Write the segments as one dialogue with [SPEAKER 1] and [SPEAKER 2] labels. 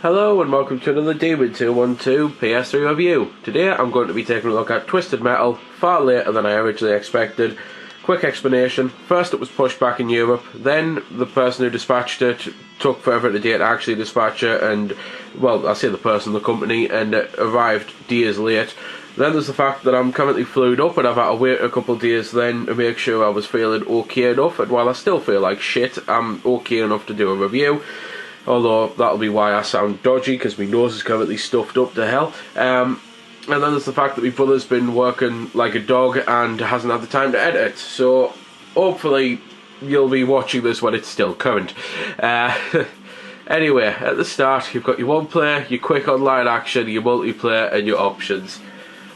[SPEAKER 1] Hello and welcome to another Demon 212 PS3 review. Today I'm going to be taking a look at Twisted Metal, far later than I originally expected. Quick explanation: first it was pushed back in Europe, then the person who dispatched it took forever to actually dispatch it, and, well, I say the person, the company, and it arrived days late. Then there's the fact that I'm currently flued up and I've had to wait a couple of days then to make sure I was feeling okay enough, and while I still feel like shit, I'm okay enough to do a review. Although that'll be why I sound dodgy, because my nose is currently stuffed up to hell. And then there's the fact that my brother's been working like a dog and hasn't had the time to edit it. So hopefully you'll be watching this when it's still current. Anyway, at the start you've got your one player, your quick online action, your multiplayer, and your options.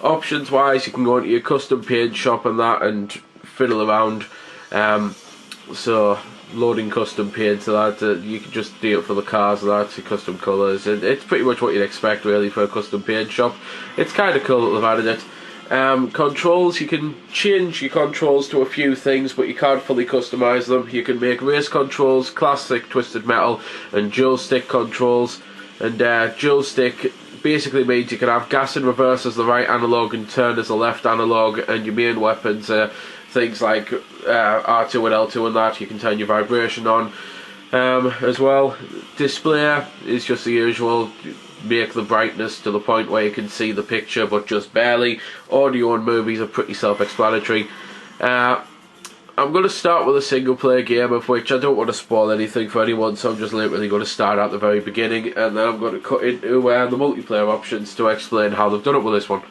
[SPEAKER 1] Options wise, you can go into your custom paint shop and that and fiddle around. So loading custom paint to that, you can just do it for the cars and that, custom colours, and it's pretty much what you'd expect really for a custom paint shop. It's kind of cool that they've added it. Controls, you can change your controls to a few things, but you can't fully customise them. You can make race controls, classic Twisted Metal, and dual stick controls. And dual stick basically means you can have gas in reverse as the right analogue and turn as the left analogue, and your main weapons are things like R2 and L2 and that. You can turn your vibration on as well. Display is just the usual, make the brightness to the point where you can see the picture but just barely. Audio and movies are pretty self-explanatory. I'm going to start with a single player game, of which I don't want to spoil anything for anyone, so I'm just literally going to start at the very beginning, and then I'm going to cut into the multiplayer options to explain how they've done it with this one.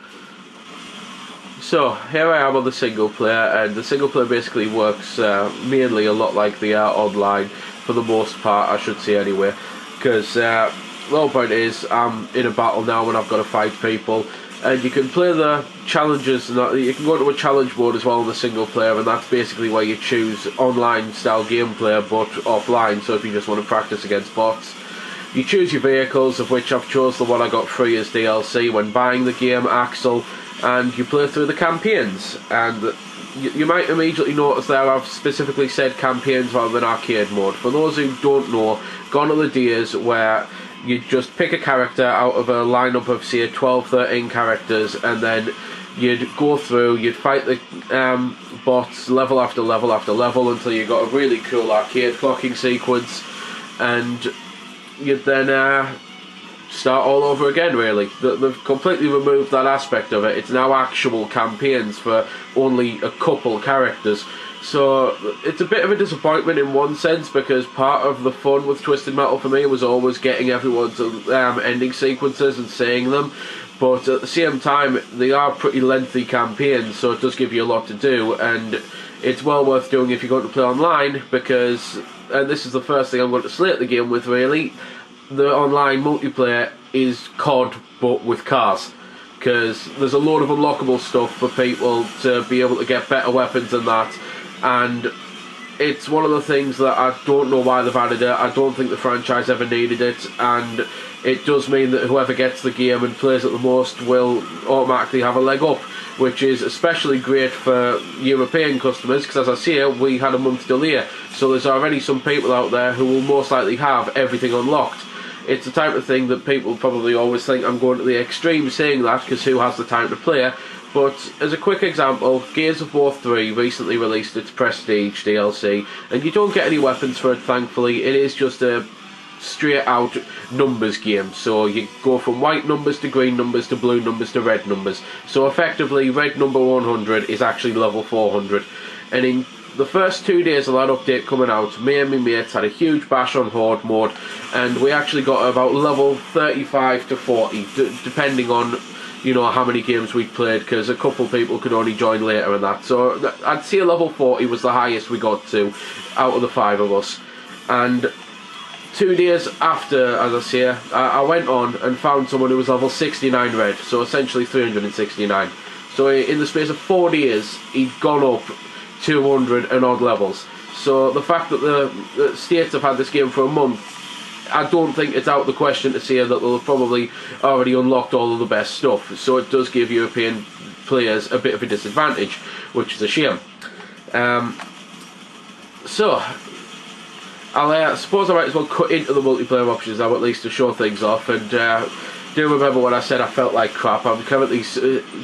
[SPEAKER 1] So here I am on the single player, and the single player basically works mainly a lot like the online, for the most part I should say anyway, because the whole point is I'm in a battle now and I've got to fight people, and you can play the challenges, and you can go into a challenge mode as well in the single player, and that's basically where you choose online style gameplay but offline, so if you just want to practice against bots. You choose your vehicles, of which I've chose the one I got free as DLC when buying the game, Axel, and you play through the campaigns. And you might immediately notice there I've specifically said campaigns rather than arcade mode. For those who don't know, gone are the days where you just pick a character out of a lineup of say 12-13 characters, and then you'd go through, you'd fight the bots level after level after level until you got a really cool arcade clocking sequence, and you'd then start all over again really. They've completely removed that aspect of it. It's now actual campaigns for only a couple characters. So it's a bit of a disappointment in one sense, because part of the fun with Twisted Metal for me was always getting everyone to ending sequences and saying them, but at the same time they are pretty lengthy campaigns, so it does give you a lot to do, and it's well worth doing if you're going to play online, because, and this is the first thing I'm going to slate the game with really, the online multiplayer is COD but with cars, because there's a load of unlockable stuff for people to be able to get better weapons than that, and it's one of the things that I don't know why they've added it. I don't think the franchise ever needed it, and it does mean that whoever gets the game and plays it the most will automatically have a leg up, which is especially great for European customers, because as I say, we had a month delay, so there's already some people out there who will most likely have everything unlocked. It's the type of thing that people probably always think I'm going to the extreme saying that, because who has the time to play? But as a quick example, Gears of War 3 recently released its Prestige DLC, and you don't get any weapons for it thankfully. It is just a straight out numbers game, so you go from white numbers to green numbers to blue numbers to red numbers. So effectively red number 100 is actually level 400, and in the first 2 days of that update coming out, me and my mates had a huge bash on Horde mode, and we actually got about level 35 to 40, depending on, you know, how many games we'd played, because a couple people could only join later and that. So I'd say level 40 was the highest we got to out of the 5 of us. And 2 days after, as I say, I went on and found someone who was level 69 red, so essentially 369. So in the space of 4 days, he'd gone up 200 and odd levels. So the fact that the States have had this game for a month, I don't think it's out of the question to say that they'll have probably already unlocked all of the best stuff. So it does give European players a bit of a disadvantage, which is a shame. So I suppose I might as well cut into the multiplayer options now, at least to show things off. And do remember when I said I felt like crap. I'm currently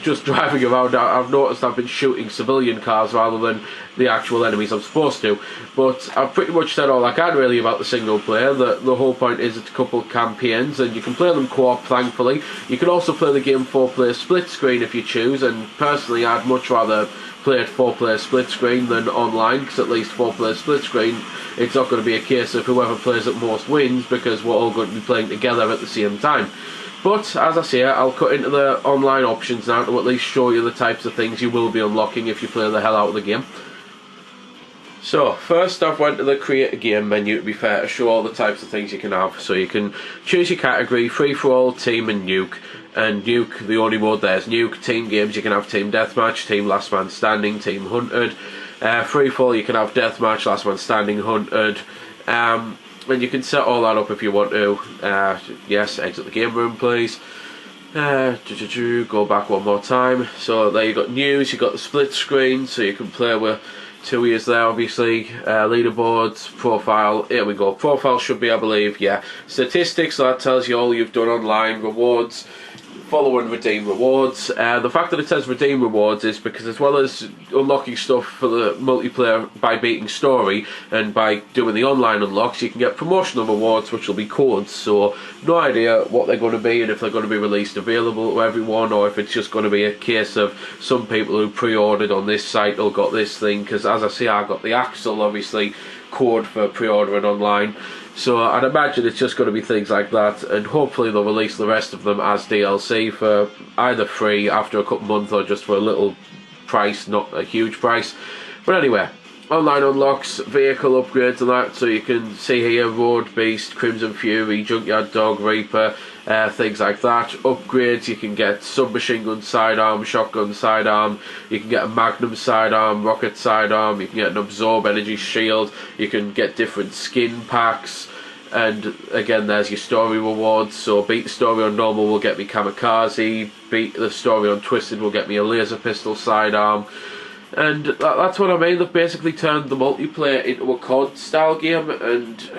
[SPEAKER 1] just driving around. I've noticed I've been shooting civilian cars rather than the actual enemies I'm supposed to. But I've pretty much said all I can really about the single player. The whole point is it's a couple of campaigns, and you can play them co-op, thankfully. You can also play the game 4-player split screen if you choose, and personally I'd much rather play it 4-player split screen than online, because at least 4-player split screen, it's not going to be a case of whoever plays it most wins, because we're all going to be playing together at the same time. But, as I say, I'll cut into the online options now to at least show you the types of things you will be unlocking if you play the hell out of the game. So, first I've went to the create a game menu, to be fair, to show all the types of things you can have. So you can choose your category, free-for-all, team and nuke. And nuke, the only mode there is nuke. Team games, you can have team deathmatch, team last man standing, team hunted. Free-for-all, you can have deathmatch, last man standing, hunted. And you can set all that up if you want to. Yes, exit the game room please. Go back one more time. So there you got news, you got the split screen, so you can play with 2 years there obviously. Leaderboards, profile, here we go. Profile should be, I believe, yeah. Statistics, so that tells you all you've done online. Rewards, follow and redeem rewards. The fact that it says redeem rewards is because, as well as unlocking stuff for the multiplayer by beating story and by doing the online unlocks, you can get promotional rewards, which will be codes. So no idea what they're going to be and if they're going to be released available to everyone, or if it's just going to be a case of some people who pre-ordered on this site will got this thing, because as I say, I got the Axel obviously code for pre-ordering online. So I'd imagine it's just going to be things like that, and hopefully they'll release the rest of them as DLC for either free after a couple months or just for a little price, not a huge price. But anyway, online unlocks, vehicle upgrades and that, so you can see here Road Beast, Crimson Fury, Junkyard Dog, Reaper, things like that. Upgrades, you can get submachine gun sidearm, shotgun sidearm, you can get a magnum sidearm, rocket sidearm, you can get an absorb energy shield, you can get different skin packs, and again there's your story rewards. So beat the story on normal will get me kamikaze, beat the story on twisted will get me a laser pistol sidearm. And that's what I mean. They've basically turned the multiplayer into a COD style game, and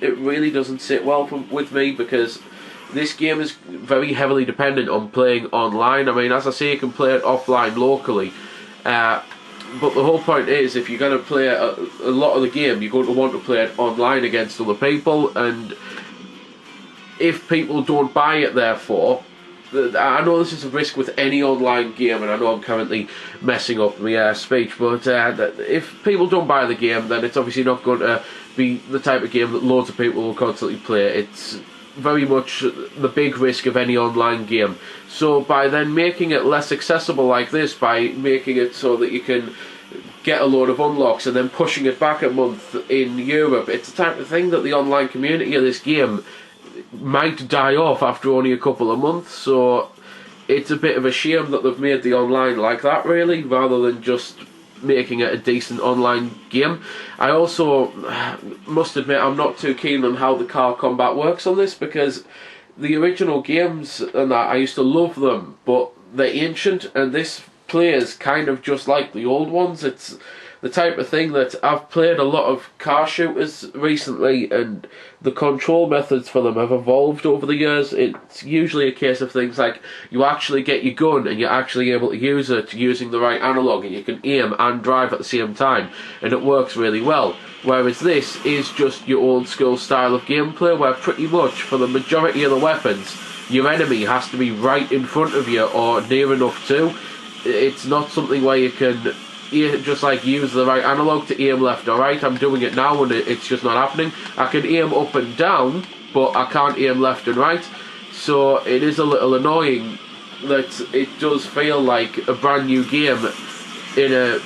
[SPEAKER 1] it really doesn't sit well with me, because this game is very heavily dependent on playing online. I mean, as I say, you can play it offline locally, but the whole point is, if you're going to play a lot of the game, you're going to want to play it online against other people, and if people don't buy it, therefore, I know this is a risk with any online game, and I know I'm currently messing up my speech, but if people don't buy the game, then it's obviously not going to be the type of game that loads of people will constantly play. It's very much the big risk of any online game. So by then making it less accessible like this, by making it so that you can get a load of unlocks and then pushing it back a month in Europe, it's the type of thing that the online community of this game might die off after only a couple of months. So it's a bit of a shame that they've made the online like that, really, rather than just making it a decent online game. I also must admit I'm not too keen on how the car combat works on this, because the original games and that, I used to love them, but they're ancient, and this plays kind of just like the old ones. It's the type of thing that I've played a lot of car shooters recently, and the control methods for them have evolved over the years. It's usually a case of things like you actually get your gun and you're actually able to use it using the right analog, and you can aim and drive at the same time, and it works really well. Whereas this is just your old school style of gameplay, where pretty much for the majority of the weapons your enemy has to be right in front of you or near enough to. It's not something where you can just like use the right analog to aim left or right. I'm doing it now and it's just not happening. I can aim up and down, but I can't aim left and right. So it is a little annoying that it does feel like a brand new game in a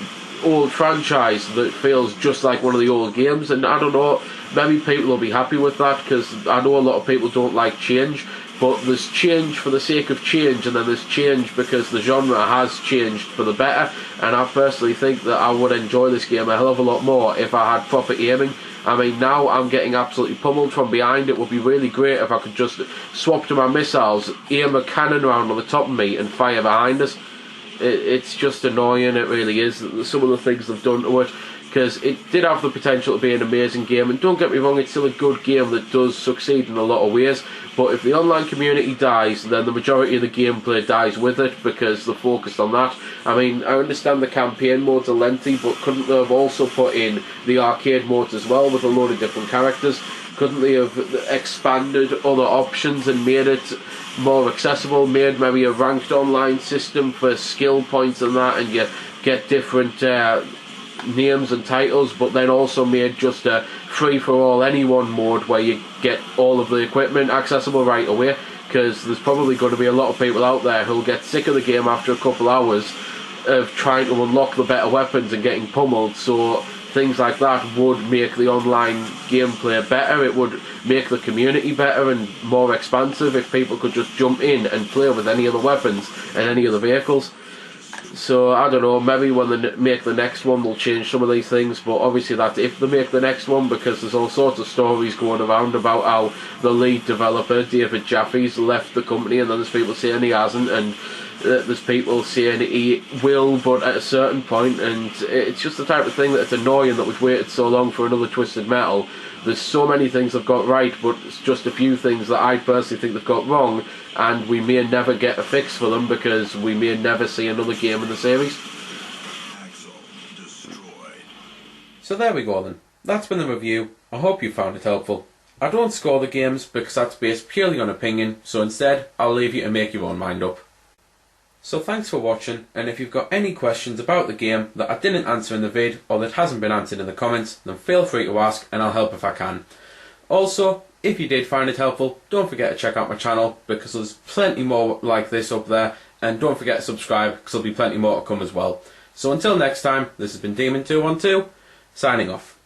[SPEAKER 1] old franchise that feels just like one of the old games. And I don't know, maybe people will be happy with that, because I know a lot of people don't like change. But there's change for the sake of change, and then there's change because the genre has changed for the better. And I personally think that I would enjoy this game a hell of a lot more if I had proper aiming. I mean, now I'm getting absolutely pummeled from behind. It would be really great if I could just swap to my missiles, aim a cannon round on the top of me and fire behind us. It's just annoying, it really is, some of the things they've done to it. because it did have the potential to be an amazing game, and don't get me wrong, it's still a good game that does succeed in a lot of ways, but if the online community dies, then the majority of the gameplay dies with it, because they're focused on that. I mean, I understand the campaign modes are lengthy, but couldn't they have also put in the arcade modes as well with a load of different characters? Couldn't they have expanded other options and made it more accessible, made maybe a ranked online system for skill points and that, and you get different names and titles, but then also made just a free-for-all anyone mode where you get all of the equipment accessible right away, because there's probably going to be a lot of people out there who'll get sick of the game after a couple hours of trying to unlock the better weapons and getting pummeled. So things like that would make the online gameplay better. It would make the community better and more expansive if people could just jump in and play with any of the weapons and any of the vehicles. So I don't know, maybe when they make the next one they'll change some of these things, but obviously that's if they make the next one, because there's all sorts of stories going around about how the lead developer, David Jaffe's, left the company, and then there's people saying he hasn't, and there's people saying he will, but at a certain point, and it's just the type of thing that it's annoying that we've waited so long for another Twisted Metal. There's so many things they've got right, but it's just a few things that I personally think they've got wrong, and we may never get a fix for them because we may never see another game in the series. So there we go then. That's been the review. I hope you found it helpful. I don't score the games because that's based purely on opinion, so instead I'll leave you to make your own mind up. So thanks for watching, and if you've got any questions about the game that I didn't answer in the vid or that hasn't been answered in the comments, then feel free to ask and I'll help if I can. Also, if you did find it helpful, don't forget to check out my channel because there's plenty more like this up there, and don't forget to subscribe because there'll be plenty more to come as well. So until next time, this has been Demon212, signing off.